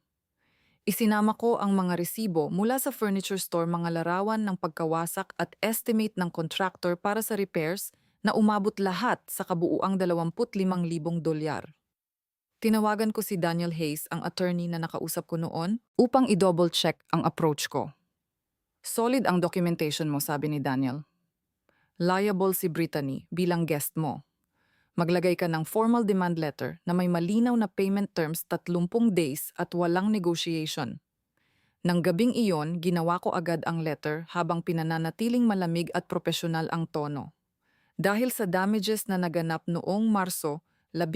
Isinama ko ang mga resibo mula sa furniture store, mga larawan ng pagkawasak at estimate ng contractor para sa repairs na umabot lahat sa kabuuang $25,000. Tinawagan ko si Daniel Hayes, ang attorney na nakausap ko noon, upang i-double check ang approach ko. Solid ang documentation mo, sabi ni Daniel. Liable si Brittany bilang guest mo. Maglagay ka ng formal demand letter na may malinaw na payment terms, 30 days at walang negotiation. Nang gabing iyon, ginawa ko agad ang letter habang pinananatiling malamig at propesyonal ang tono. Dahil sa damages na naganap noong Marso 15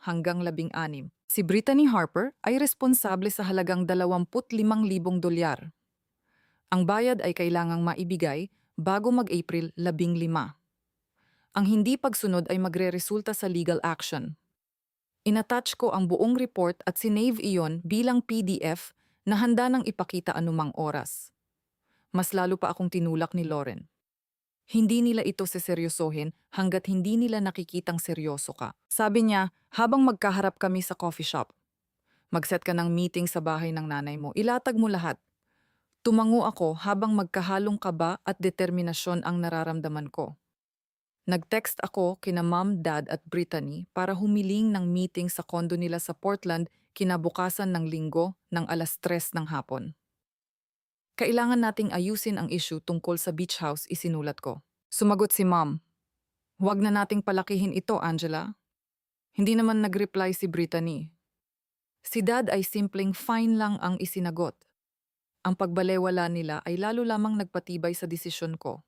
hanggang 16, si Brittany Harper ay responsable sa halagang $25,000. Ang bayad ay kailangang maibigay bago mag-April 15. Ang hindi pagsunod ay magreresulta sa legal action. Inattach ko ang buong report at sinave iyon bilang PDF na handa nang ipakita anumang oras. Mas lalo pa akong tinulak ni Lauren. Hindi nila ito seseryosohin hanggat hindi nila nakikitang seryoso ka. Sabi niya, habang magkaharap kami sa coffee shop. Mag-set ka ng meeting sa bahay ng nanay mo. Ilatag mo lahat. Tumango ako habang magkahalong kaba at determinasyon ang nararamdaman ko. Nag-text ako kina Mom, Dad at Brittany para humiling ng meeting sa kondo nila sa Portland kinabukasan ng Linggo ng 3:00 ng hapon. Kailangan nating ayusin ang issue tungkol sa beach house, isinulat ko. Sumagot si Mom. Huwag na nating palakihin ito, Angela. Hindi naman nag-reply si Brittany. Si Dad ay simpleng fine lang ang isinagot. Ang pagbalewala nila ay lalo lamang nagpatibay sa desisyon ko.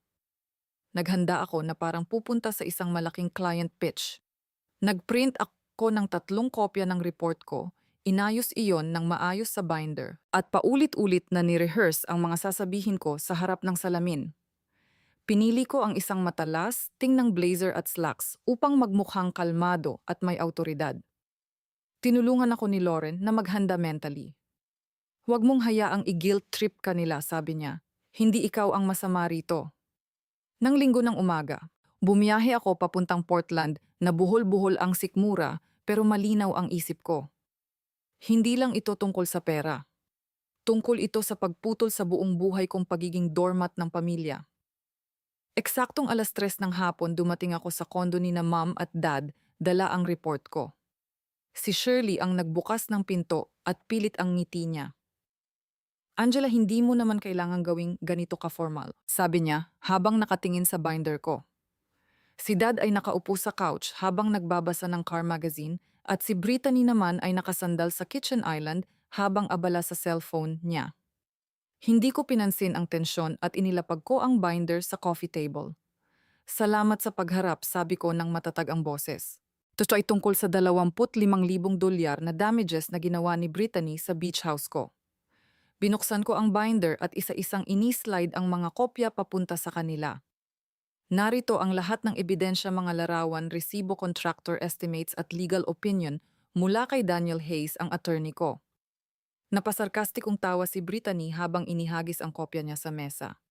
Naghanda ako na parang pupunta sa isang malaking client pitch. Nagprint ako ng 3 kopya ng report ko, inayos iyon ng maayos sa binder, at paulit-ulit na ni-rehearse ang mga sasabihin ko sa harap ng salamin. Pinili ko ang isang matalas, tingnang blazer at slacks upang magmukhang kalmado at may awtoridad. Tinulungan ako ni Lauren na maghanda mentally. Huwag mong hayaang i-guilt trip ka nila, sabi niya. Hindi ikaw ang masama rito. Nang Linggo ng umaga, bumiyahe ako papuntang Portland na buhol-buhol ang sikmura pero malinaw ang isip ko. Hindi lang ito tungkol sa pera. Tungkol ito sa pagputol sa buong buhay kong pagiging doormat ng pamilya. Eksaktong 3:00 ng hapon dumating ako sa kondo ni na mom at dad, dala ang report ko. Si Shirley ang nagbukas ng pinto at pilit ang ngiti niya. Angela, hindi mo naman kailangang gawing ganito ka-formal, sabi niya habang nakatingin sa binder ko. Si Dad ay nakaupo sa couch habang nagbabasa ng car magazine at si Brittany naman ay nakasandal sa kitchen island habang abala sa cellphone niya. Hindi ko pinansin ang tensyon at inilapag ko ang binder sa coffee table. Salamat sa pagharap, sabi ko ng matatag ang boses. Ito ay tungkol sa $25,000 na damages na ginawa ni Brittany sa beach house ko. Binuksan ko ang binder at isa-isang ini-slide ang mga kopya papunta sa kanila. Narito ang lahat ng ebidensya, mga larawan, resibo, contractor estimates at legal opinion mula kay Daniel Hayes, ang attorney ko. Napasarkastikong tawa si Brittany habang inihagis ang kopya niya sa mesa.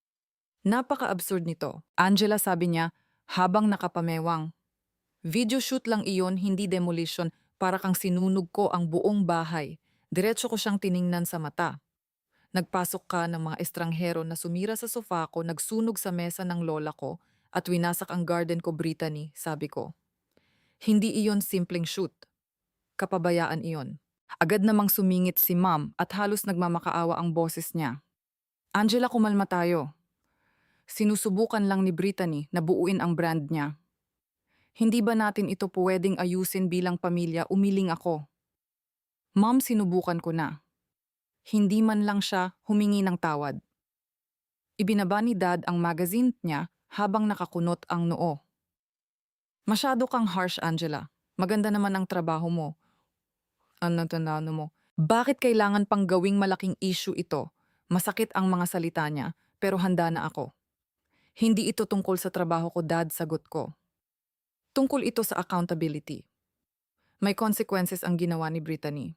Napaka-absurd nito, Angela, sabi niya habang nakapamewang. Video shoot lang iyon, hindi demolition, para kang sinunog ko ang buong bahay. Diretso ko siyang tiningnan sa mata. Nagpasok ka ng mga estranghero na sumira sa sofa ko, nagsunog sa mesa ng lola ko, at winasak ang garden ko, Brittany, sabi ko. Hindi iyon simpleng shoot. Kapabayaan iyon. Agad namang sumingit si ma'am at halos nagmamakaawa ang boses niya. Angela, kumalma tayo. Sinusubukan lang ni Brittany na buuin ang brand niya. Hindi ba natin ito pwedeng ayusin bilang pamilya, umiling ako. Ma'am, sinubukan ko na. Hindi man lang siya humingi ng tawad. Ibinaba ni Dad ang magazine niya habang nakakunot ang noo. Masyado kang harsh, Angela. Maganda naman ang trabaho mo. Ano mo? Bakit kailangan pang gawing malaking issue ito? Masakit ang mga salita niya, pero handa na ako. Hindi ito tungkol sa trabaho ko, Dad, sagot ko. Tungkol ito sa accountability. May consequences ang ginawa ni Brittany.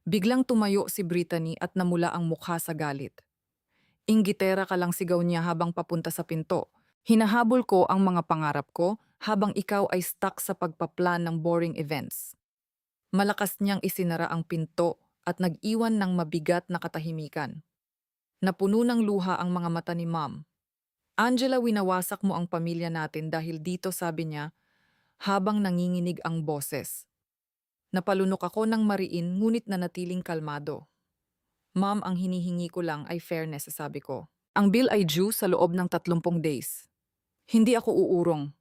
Biglang tumayo si Brittany at namula ang mukha sa galit. Inggitera ka lang, sigaw niya habang papunta sa pinto. Hinahabol ko ang mga pangarap ko habang ikaw ay stuck sa pagpaplan ng boring events. Malakas niyang isinara ang pinto at nag-iwan ng mabigat na katahimikan. Napuno ng luha ang mga mata ni Mom. Angela, winawasak mo ang pamilya natin dahil dito, sabi niya habang nanginginig ang boses. Napalunok ako ng mariin ngunit nanatiling kalmado. Ma'am, ang hinihingi ko lang ay fairness, sabi ko. Ang bill ay due sa loob ng 30 days. Hindi ako uurong.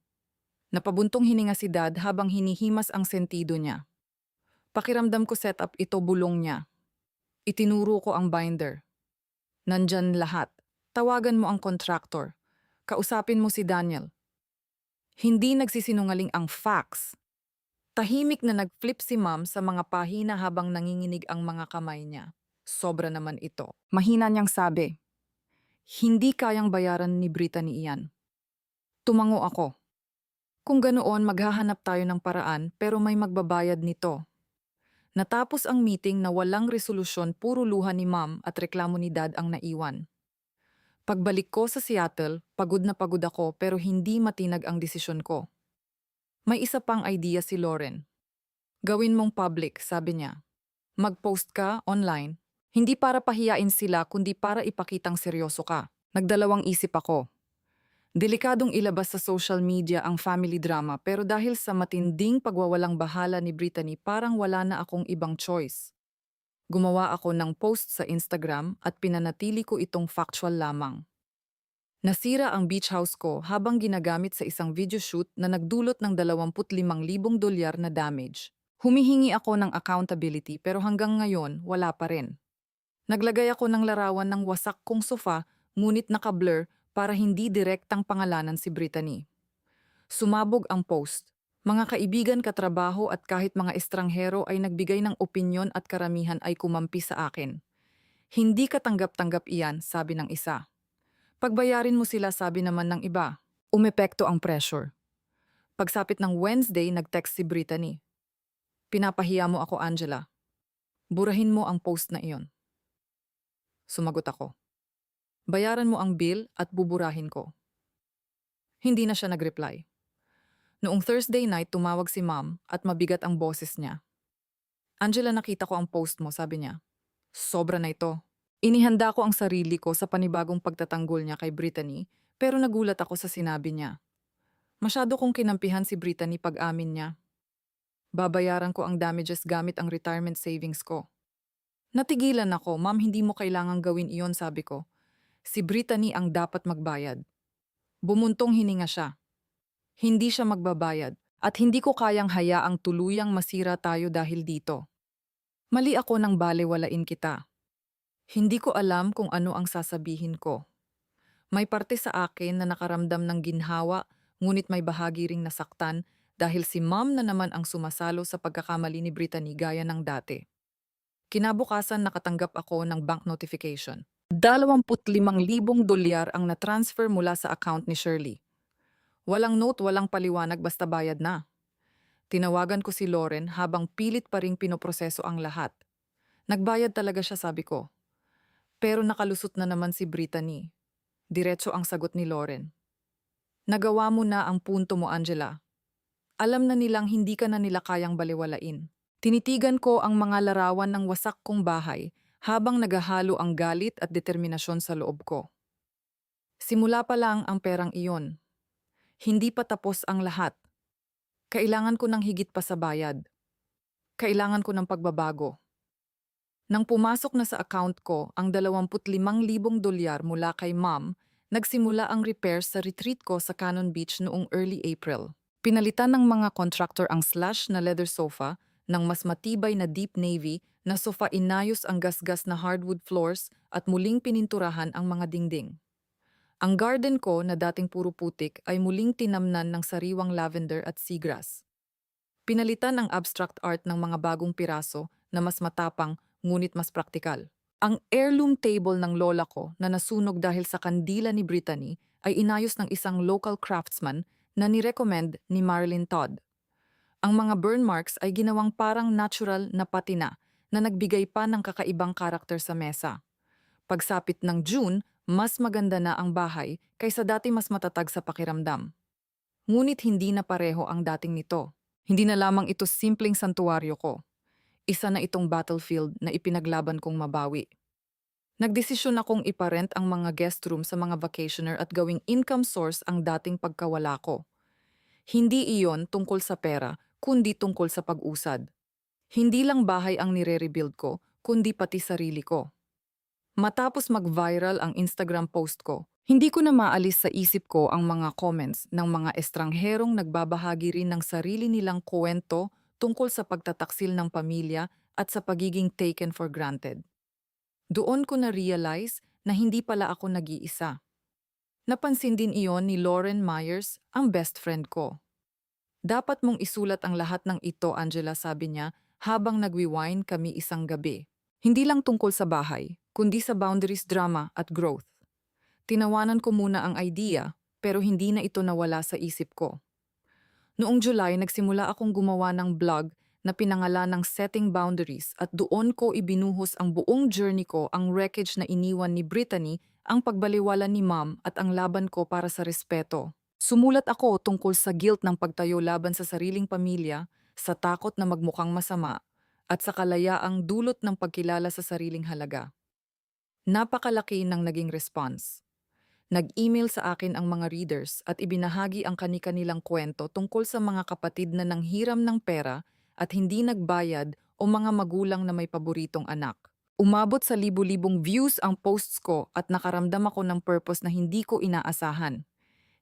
Napabuntong hininga si Dad habang hinihimas ang sentido niya. Pakiramdam ko setup ito, bulong niya. Itinuro ko ang binder. Nandyan lahat. Tawagan mo ang contractor. Kausapin mo si Daniel. Hindi nagsisinungaling ang facts. Tahimik na nag-flip si Ma'am sa mga pahina habang nanginginig ang mga kamay niya. Sobra naman ito. Mahina niyang sabi. Hindi kayang bayaran ni Brittany iyan. Tumango ako. Kung ganoon, maghahanap tayo ng paraan, pero may magbabayad nito. Natapos ang meeting na walang resolusyon, puro luha ni Ma'am at reklamo ni Dad ang naiwan. Pagbalik ko sa Seattle, pagod na pagod ako pero hindi matinag ang desisyon ko. May isa pang idea si Lauren. Gawin mong public, sabi niya. Mag-post ka online. Hindi para pahiyain sila kundi para ipakitang seryoso ka. Nagdalawang isip ako. Delikadong ilabas sa social media ang family drama pero dahil sa matinding pagwawalang bahala ni Brittany, parang wala na akong ibang choice. Gumawa ako ng post sa Instagram at pinanatili ko itong factual lamang. Nasira ang beach house ko habang ginagamit sa isang video shoot na nagdulot ng $25,000 na damage. Humihingi ako ng accountability pero hanggang ngayon wala pa rin. Naglagay ako ng larawan ng wasak kong sofa ngunit naka-blur para hindi direktang pangalanan si Brittany. Sumabog ang post. Mga kaibigan, katrabaho at kahit mga estranghero ay nagbigay ng opinyon at karamihan ay kumampi sa akin. Hindi katanggap-tanggap iyan, sabi ng isa. Pagbayarin mo sila, sabi naman ng iba. Umepekto ang pressure. Pagsapit ng Wednesday, nag-text si Brittany. Pinapahiya mo ako, Angela. Burahin mo ang post na iyon. Sumagot ako. Bayaran mo ang bill at buburahin ko. Hindi na siya nag-reply. Noong Thursday night, tumawag si Mom at mabigat ang boses niya. Angela, nakita ko ang post mo, sabi niya. Sobra na ito. Inihanda ko ang sarili ko sa panibagong pagtatanggol niya kay Brittany, Pero nagulat ako sa sinabi niya. Masyado kong kinampihan si Brittany pag-amin niya. Babayaran ko ang damages gamit ang retirement savings ko. Natigilan ako, ma'am hindi mo kailangang gawin iyon sabi ko. Si Brittany ang dapat magbayad. Bumuntong hininga siya. Hindi siya magbabayad at hindi ko kayang hayaang tuluyang masira tayo dahil dito. Mali ako nang balewalain kita. Hindi ko alam kung ano ang sasabihin ko. May parte sa akin na nakaramdam ng ginhawa, ngunit may bahagi ring nasaktan dahil si ma'am na naman ang sumasalo sa pagkakamali ni Brittany gaya ng dati. Kinabukasan nakatanggap ako ng bank notification. 25,000 dolyar ang na-transfer mula sa account ni Shirley. Walang note, walang paliwanag, basta bayad na. Tinawagan ko si Lauren habang pilit pa ring pinoproseso ang lahat. Nagbayad talaga siya sabi ko. Pero nakalusot na naman si Brittany. Diretso ang sagot ni Lauren. Nagawa mo na ang punto mo, Angela. Alam na nilang hindi ka na nila kayang baliwalain. Tinitigan ko ang mga larawan ng wasak kong bahay habang naghahalo ang galit at determinasyon sa loob ko. Simula pa lang ang perang iyon. Hindi pa tapos ang lahat. Kailangan ko ng higit pa sa bayad. Kailangan ko ng pagbabago. Nang pumasok na sa account ko ang 25,000 dolyar mula kay ma'am, nagsimula ang repairs sa retreat ko sa Cannon Beach noong early April. Pinalitan ng mga contractor ang slush na leather sofa ng mas matibay na deep navy na sofa, inayos ang gasgas na hardwood floors at muling pininturahan ang mga dingding. Ang garden ko na dating puro putik ay muling tinamnan ng sariwang lavender at seagrass. Pinalitan ang abstract art ng mga bagong piraso na mas matapang ngunit mas praktikal. Ang heirloom table ng lola ko na nasunog dahil sa kandila ni Brittany ay inayos ng isang local craftsman na nirecommend ni Marilyn Todd. Ang mga burn marks ay ginawang parang natural na patina na nagbigay pa ng kakaibang karakter sa mesa. Pagsapit ng June, mas maganda na ang bahay kaysa dati mas matatag sa pakiramdam. Ngunit hindi na pareho ang dating nito. Hindi na lamang ito simpleng santuwaryo ko. Isa na itong battlefield na ipinaglaban kong mabawi. Nagdesisyon akong iparent ang mga guest room sa mga vacationer at gawing income source ang dating pagkawala ko. Hindi iyon tungkol sa pera, kundi tungkol sa pag-usad. Hindi lang bahay ang nire-rebuild ko, kundi pati sarili ko. Matapos mag-viral ang Instagram post ko, hindi ko na maalis sa isip ko ang mga comments ng mga estrangherong nagbabahagi rin ng sarili nilang kwento tungkol sa pagtataksil ng pamilya at sa pagiging taken for granted. Doon ko na-realize na hindi pala ako nag-iisa. Napansin din iyon ni Lauren Myers, ang best friend ko. Dapat mong isulat ang lahat ng ito, Angela, sabi niya habang nagwi-wine kami isang gabi. Hindi lang tungkol sa bahay, kundi sa boundaries, drama at growth. Tinawanan ko muna ang idea, pero hindi na ito nawala sa isip ko. Noong July, nagsimula akong gumawa ng blog na pinangalan ng Setting Boundaries at doon ko ibinuhos ang buong journey ko, ang wreckage na iniwan ni Brittany, ang pagbaliwala ni Ma'am at ang laban ko para sa respeto. Sumulat ako tungkol sa guilt ng pagtayo laban sa sariling pamilya, sa takot na magmukhang masama, at sa kalayaang dulot ng pagkilala sa sariling halaga. Napakalaki ng naging response. Nag-email sa akin ang mga readers at ibinahagi ang kani-kanilang kwento tungkol sa mga kapatid na nanghiram ng pera at hindi nagbayad o mga magulang na may paboritong anak. Umabot sa libu-libong views ang posts ko at nakaramdam ako ng purpose na hindi ko inaasahan.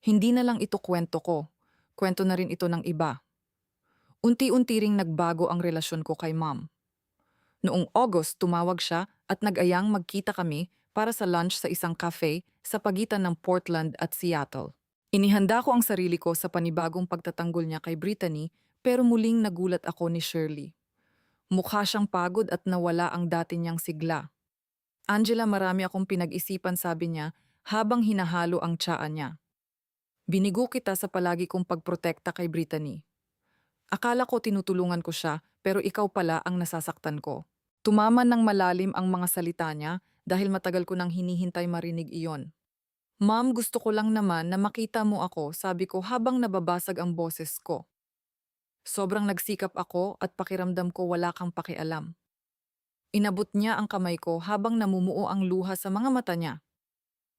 Hindi na lang ito kwento ko, kwento na rin ito ng iba. Unti-unti ring nagbago ang relasyon ko kay Mom. Noong August, tumawag siya at nag-ayang magkita kami para sa lunch sa isang cafe sa pagitan ng Portland at Seattle. Inihanda ko ang sarili ko sa panibagong pagtatanggol niya kay Brittany, pero muling nagulat ako ni Shirley. Mukha siyang pagod at nawala ang dati niyang sigla. Angela, marami akong pinag-isipan, sabi niya habang hinahalo ang tsaa niya. Binigo kita sa palagi kong pagprotekta kay Brittany. Akala ko tinutulungan ko siya, pero ikaw pala ang nasasaktan ko. Tumaman ng malalim ang mga salita niya dahil matagal ko nang hinihintay marinig iyon. Ma'am, gusto ko lang naman na makita mo ako, sabi ko habang nababasag ang boses ko. Sobrang nagsikap ako at pakiramdam ko wala kang pakialam. Inabot niya ang kamay ko habang namumuo ang luha sa mga mata niya.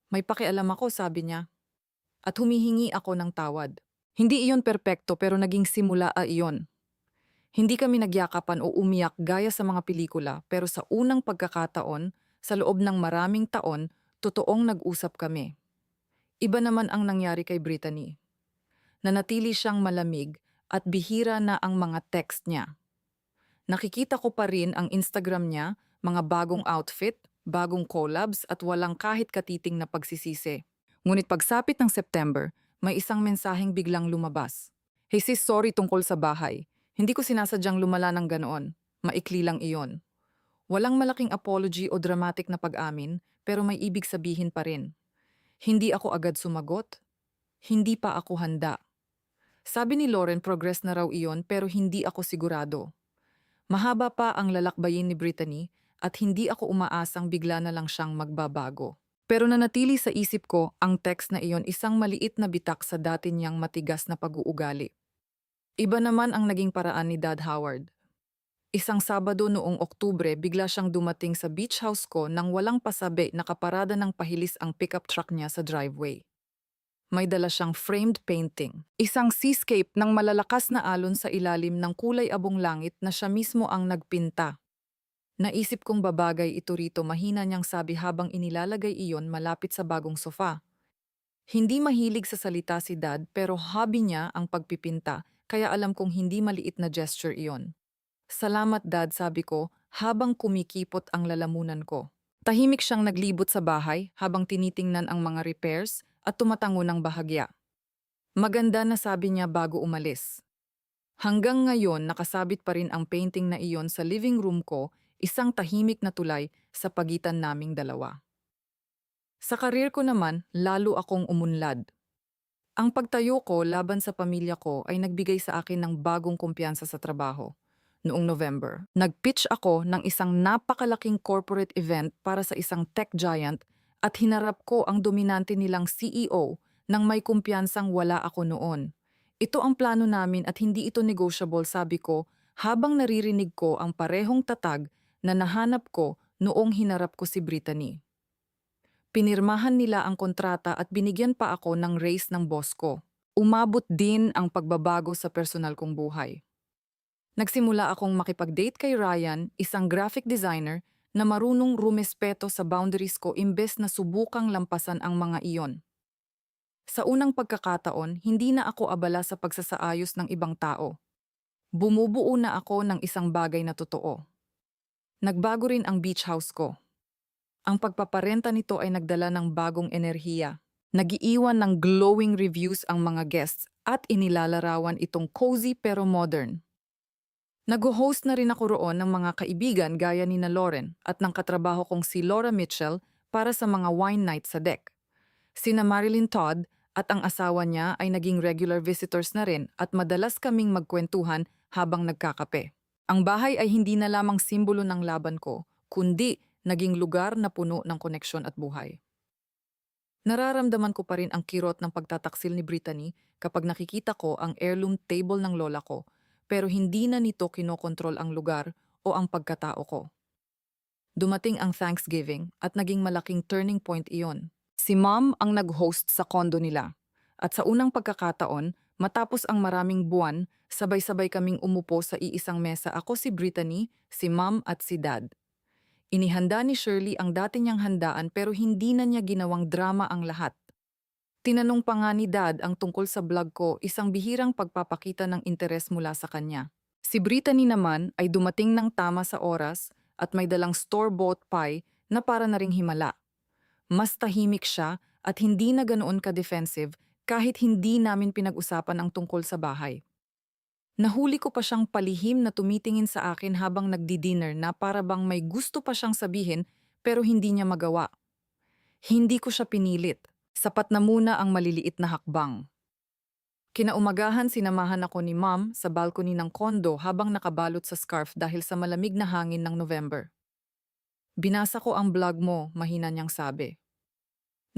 May pakialam ako, sabi niya. at humihingi ako ng tawad. Hindi iyon perpekto pero naging simula iyon. Hindi kami nagyakapan o umiyak gaya sa mga pelikula pero sa unang pagkakataon, sa loob ng maraming taon, totoong nag-usap kami. Iba naman ang nangyari kay Brittany. Nanatili siyang malamig at bihira na ang mga text niya. Nakikita ko pa rin ang Instagram niya, mga bagong outfit, bagong collabs at walang kahit katiting na pagsisisi. Ngunit pagsapit ng September, may isang mensaheng biglang lumabas. Hey sis, sorry tungkol sa bahay. Hindi ko sinasadyang lumala ng ganoon. Maikli lang iyon. Walang malaking apology o dramatic na pag-amin, pero may ibig sabihin pa rin. Hindi ako agad sumagot. Hindi pa ako handa. Sabi ni Lauren progress na raw iyon pero hindi ako sigurado. Mahaba pa ang lalakbayin ni Brittany at hindi ako umaasang bigla na lang siyang magbabago. Pero nanatili sa isip ko ang text na iyon isang maliit na bitak sa dati niyang matigas na pag-uugali. Iba naman ang naging paraan ni Dad Howard. Isang Sabado noong Oktubre bigla siyang dumating sa beach house ko nang walang pasabi nakaparada ng pahilis ang pickup truck niya sa driveway. May dala siyang framed painting. Isang seascape ng malalakas na alon sa ilalim ng kulay abong langit na siya mismo ang nagpinta. Naisip kong babagay ito rito, mahina niyang sabi habang inilalagay iyon malapit sa bagong sofa. Hindi mahilig sa salita si Dad pero hobby niya ang pagpipinta kaya alam kong hindi maliit na gesture iyon. Salamat Dad, sabi ko habang kumikipot ang lalamunan ko. Tahimik siyang naglibot sa bahay habang tinitingnan ang mga repairs at tumatango ng bahagya. Maganda na, sabi niya bago umalis. Hanggang ngayon nakasabit pa rin ang painting na iyon sa living room ko, isang tahimik na tulay sa pagitan naming dalawa. Sa karir ko naman, lalo akong umunlad. Ang pagtayo ko laban sa pamilya ko ay nagbigay sa akin ng bagong kumpiyansa sa trabaho. Noong November, nag-pitch ako ng isang napakalaking corporate event para sa isang tech giant at hinarap ko ang dominante nilang CEO nang may kumpiyansang wala ako noon. Ito ang plano namin at hindi ito negotiable, sabi ko habang naririnig ko ang parehong tatag na nahanap ko noong hinarap ko si Brittany. Pinirmahan nila ang kontrata at binigyan pa ako ng raise ng boss ko. Umabot din ang pagbabago sa personal kong buhay. Nagsimula akong makipag-date kay Ryan, isang graphic designer na marunong rumespeto sa boundaries ko imbes na subukang lampasan ang mga iyon. Sa unang pagkakataon, hindi na ako abala sa pagsasaayos ng ibang tao. Bumubuo na ako ng isang bagay na totoo. Nagbago rin ang beach house ko. Ang pagpaparenta nito ay nagdala ng bagong enerhiya. Nagiiwan ng glowing reviews ang mga guests at inilalarawan itong cozy pero modern. Nag-host na rin ako roon ng mga kaibigan gaya ni na Lauren at ng katrabaho kong si Laura Mitchell para sa mga wine night sa deck. Sina Marilyn Todd at ang asawa niya ay naging regular visitors na rin at madalas kaming magkwentuhan habang nagkakape. Ang bahay ay hindi na lamang simbolo ng laban ko, kundi naging lugar na puno ng koneksyon at buhay. Nararamdaman ko pa rin ang kirot ng pagtataksil ni Brittany kapag nakikita ko ang heirloom table ng lola ko, pero hindi na nito kinokontrol ang lugar o ang pagkatao ko. Dumating ang Thanksgiving at naging malaking turning point iyon. Si Mom ang nag-host sa kondo nila. At sa unang pagkakataon, matapos ang maraming buwan, sabay-sabay kaming umupo sa iisang mesa, ako, si Brittany, si Mom at si Dad. Inihanda ni Shirley ang dati niyang handaan pero hindi na niya ginawang drama ang lahat. Tinanong pa nga ni Dad ang tungkol sa vlog ko, isang bihirang pagpapakita ng interes mula sa kanya. Si Brittany naman ay dumating ng tama sa oras at may dalang store-bought pie na para na ring himala. Mas tahimik siya at hindi na ganoon ka-defensive kahit hindi namin pinag-usapan ang tungkol sa bahay. Nahuli ko pa siyang palihim na tumitingin sa akin habang nagdi-dinner na para bang may gusto pa siyang sabihin pero hindi niya magawa. Hindi ko siya pinilit. Sapat na muna ang maliliit na hakbang. Kinaumagahan sinamahan ako ni Mom sa balcony ng kondo habang nakabalot sa scarf dahil sa malamig na hangin ng November. Binasa ko ang blog mo, mahina niyang sabi.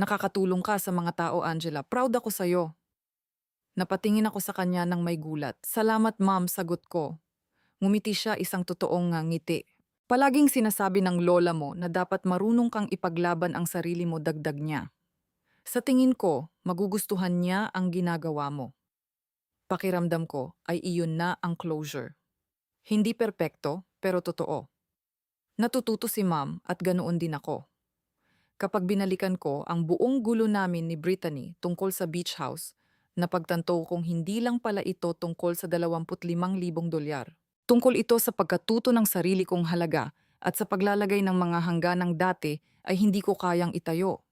Nakakatulong ka sa mga tao, Angela. Proud ako sa'yo. Napatingin ako sa kanya ng may gulat. Salamat, Mom, sagot ko. Ngumiti siya, isang totoong ngiti. Palaging sinasabi ng lola mo na dapat marunong kang ipaglaban ang sarili mo, dagdag niya. Sa tingin ko, magugustuhan niya ang ginagawa mo. Pakiramdam ko ay iyon na ang closure. Hindi perpekto, pero totoo. Natututo si ma'am at ganoon din ako. Kapag binalikan ko ang buong gulo namin ni Brittany tungkol sa beach house, napagtanto kong hindi lang pala ito tungkol sa $25,000. Tungkol ito sa pagkatuto ng sarili kong halaga at sa paglalagay ng mga hangganang dati ay hindi ko kayang itayo.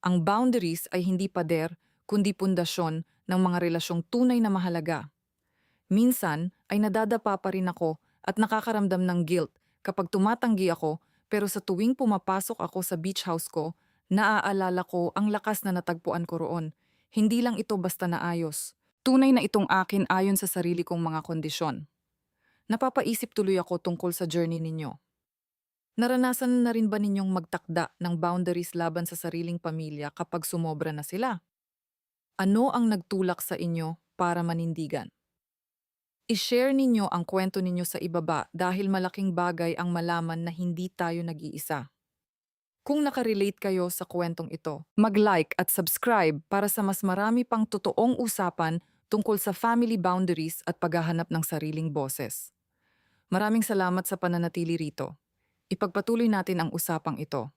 Ang boundaries ay hindi pader, kundi pundasyon ng mga relasyong tunay na mahalaga. Minsan ay nadadapa pa rin ako at nakakaramdam ng guilt kapag tumatanggi ako, pero sa tuwing pumapasok ako sa beach house ko, naaalala ko ang lakas na natagpuan ko roon. Hindi lang ito basta naayos. Tunay na itong akin ayon sa sarili kong mga kondisyon. Napapaisip tuloy ako tungkol sa journey ninyo. Naranasan na rin ba ninyong magtakda ng boundaries laban sa sariling pamilya kapag sumobra na sila? Ano ang nagtulak sa inyo para manindigan? I-share ninyo ang kwento ninyo sa ibaba dahil malaking bagay ang malaman na hindi tayo nag-iisa. Kung nakarelate kayo sa kwentong ito, mag-like at subscribe para sa mas marami pang totoong usapan tungkol sa family boundaries at paghahanap ng sariling boses. Maraming salamat sa pananatili rito. Ipagpatuloy natin ang usapang ito.